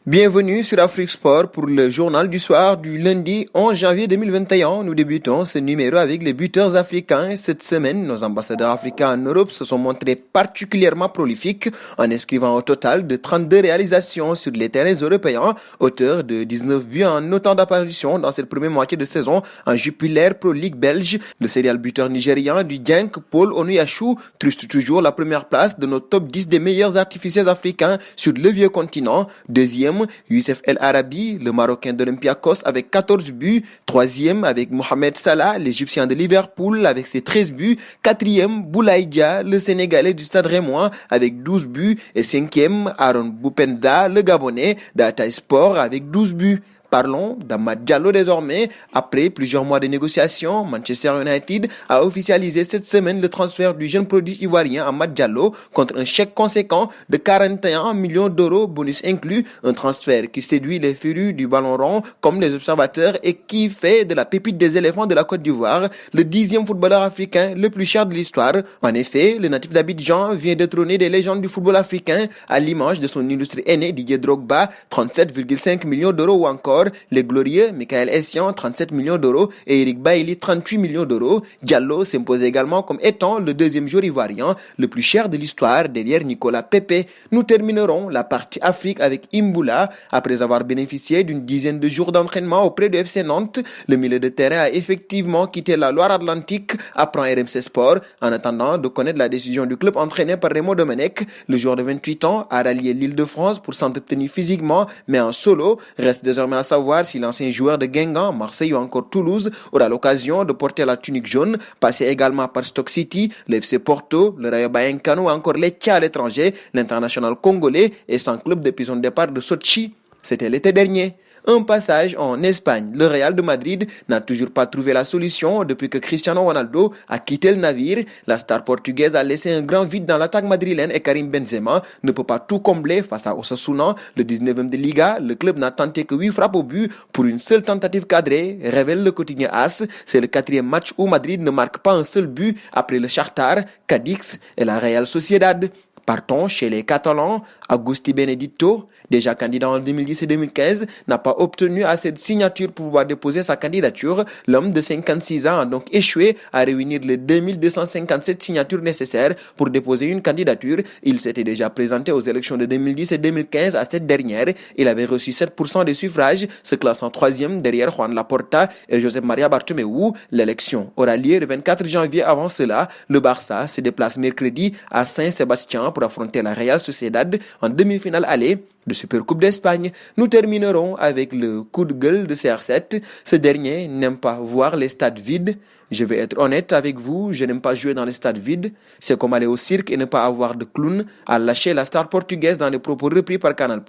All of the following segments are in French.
Bienvenue sur Afrique Sport pour le journal du soir du lundi 11 janvier 2021. Nous débutons ce numéro avec les buteurs africains. Cette semaine, nos ambassadeurs africains en Europe se sont montrés particulièrement prolifiques en inscrivant au total de 32 réalisations sur les terrains européens, auteur de 19 buts en autant d'apparitions dans cette première moitié de saison en Jupiler Pro League belge. Le serial buteur nigérian du Genk, Paul Onuyashu, truste toujours la première place de notre top 10 des meilleurs artificiers africains sur le vieux continent. Deuxième, Youssef El Arabi, le Marocain d'Olympiakos avec 14 buts. Troisième avec Mohamed Salah, l'Égyptien de Liverpool avec ses 13 buts. Quatrième, Boulaye Dia, le Sénégalais du Stade Rennais avec 12 buts. Et cinquième, Aaron Boupenda, le Gabonais d'Ataï Sport avec 12 buts. Parlons d'Amad Diallo désormais. Après plusieurs mois de négociations, Manchester United a officialisé cette semaine le transfert du jeune produit ivoirien Amad Diallo contre un chèque conséquent de 41 millions d'euros, bonus inclus. Un transfert qui séduit les férus du ballon rond comme les observateurs et qui fait de la pépite des éléphants de la Côte d'Ivoire le 10e footballeur africain le plus cher de l'histoire. En effet, le natif d'Abidjan vient détrôner des légendes du football africain à l'image de son illustre aîné Didier Drogba, 37,5 millions d'euros, ou encore les glorieux Michael Essien, 37 millions d'euros, et Eric Bailly, 38 millions d'euros. Diallo s'impose également comme étant le deuxième joueur ivoirien le plus cher de l'histoire derrière Nicolas Pepe. Nous terminerons la partie Afrique avec Imbula. Après avoir bénéficié d'une dizaine de jours d'entraînement auprès de FC Nantes, le milieu de terrain a effectivement quitté la Loire-Atlantique, apprend RMC Sport, en attendant de connaître la décision du club entraîné par Raymond Domenech. Le joueur de 28 ans a rallié l'Île-de-France pour s'entretenir physiquement, mais en solo. Reste désormais à savoir si l'ancien joueur de Guingamp, Marseille ou encore Toulouse aura l'occasion de porter la tunique jaune, passé également par Stoke City, le FC Porto, le Rayo Vallecano ou encore Lecce à l'étranger. L'international congolais est sans club depuis son départ de Sochi. C'était l'été dernier. Un passage en Espagne. Le Real de Madrid n'a toujours pas trouvé la solution depuis que Cristiano Ronaldo a quitté le navire. La star portugaise a laissé un grand vide dans l'attaque madrilène et Karim Benzema ne peut pas tout combler face à Osasuna, le 19e de Liga. Le club n'a tenté que 8 frappes au but pour une seule tentative cadrée, révèle le quotidien AS. C'est le 4e match où Madrid ne marque pas un seul but après le Shakhtar, Cadix et la Real Sociedad. Partons chez les Catalans. Agustí Benedito, déjà candidat en 2010 et 2015, n'a pas obtenu assez de signatures pour pouvoir déposer sa candidature. L'homme de 56 ans a donc échoué à réunir les 2257 signatures nécessaires pour déposer une candidature. Il s'était déjà présenté aux élections de 2010 et 2015 à cette dernière. Il avait reçu 7% des suffrages, se classant 3e derrière Juan Laporta et Josep Maria Bartomeu. L'élection aura lieu le 24 janvier. Avant cela, le Barça se déplace mercredi à Saint-Sébastien pour affronter la Real Sociedad en demi-finale aller de Supercoupe d'Espagne. Nous terminerons avec le coup de gueule de CR7. Ce dernier n'aime pas voir les stades vides. Je vais être honnête avec vous, je n'aime pas jouer dans les stades vides. C'est comme aller au cirque et ne pas avoir de clown, a lâché la star portugaise dans les propos repris par Canal+.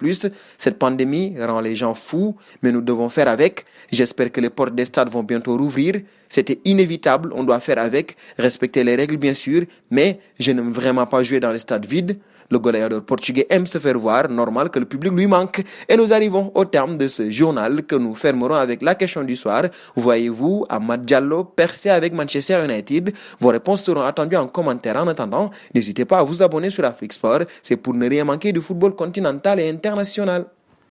Cette pandémie rend les gens fous, mais nous devons faire avec. J'espère que les portes des stades vont bientôt rouvrir. C'était inévitable, on doit faire avec, respecter les règles bien sûr, mais je n'aime vraiment pas jouer dans les stades vides. Le goléador portugais aime se faire voir, normal que le public lui manque. Et nous arrivons au terme de ce journal que nous fermerons avec la question du soir. Voyez-vous Amad Diallo percer avec Manchester United? Vos réponses seront attendues en commentaire. En attendant, n'hésitez pas à vous abonner sur Afrique Sport. C'est pour ne rien manquer du football continental et international.